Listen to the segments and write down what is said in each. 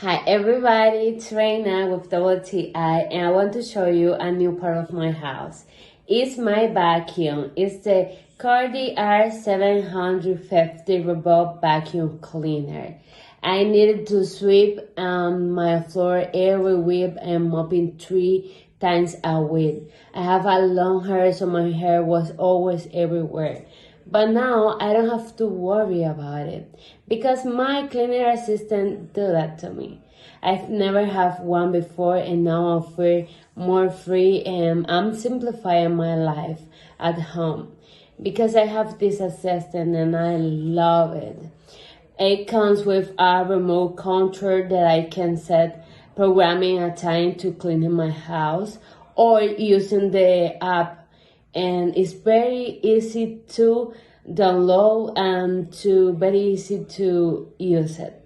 Hi everybody, it's Reina with WTI and I want to show you a new part of my house. It's my vacuum. It's the Coredy R750 robot vacuum cleaner. I needed to sweep my floor every week and mopping 3 times a week. I have a long hair, so my hair was always everywhere. But now I don't have to worry about it because my cleaner assistant do that to me. I've never had one before and now I feel more free and I'm simplifying my life at home because I have this assistant and I love it. It comes with a remote control that I can set programming a time to clean in my house or using the app, and it's very easy to download and very easy to use it.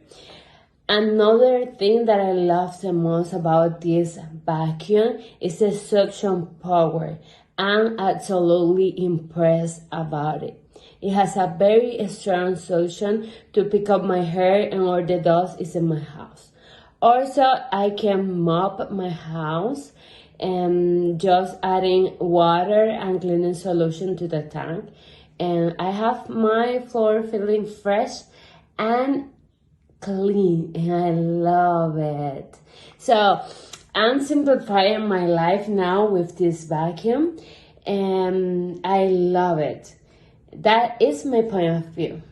Another thing that I love the most about this vacuum is the suction power. I'm absolutely impressed about it. It has a very strong suction to pick up my hair and all the dust is in my house. Also, I can mop my house and just adding water and cleaning solution to the tank. And I have my floor feeling fresh and clean and I love it. So I'm simplifying my life now with this vacuum and I love it. That is my point of view.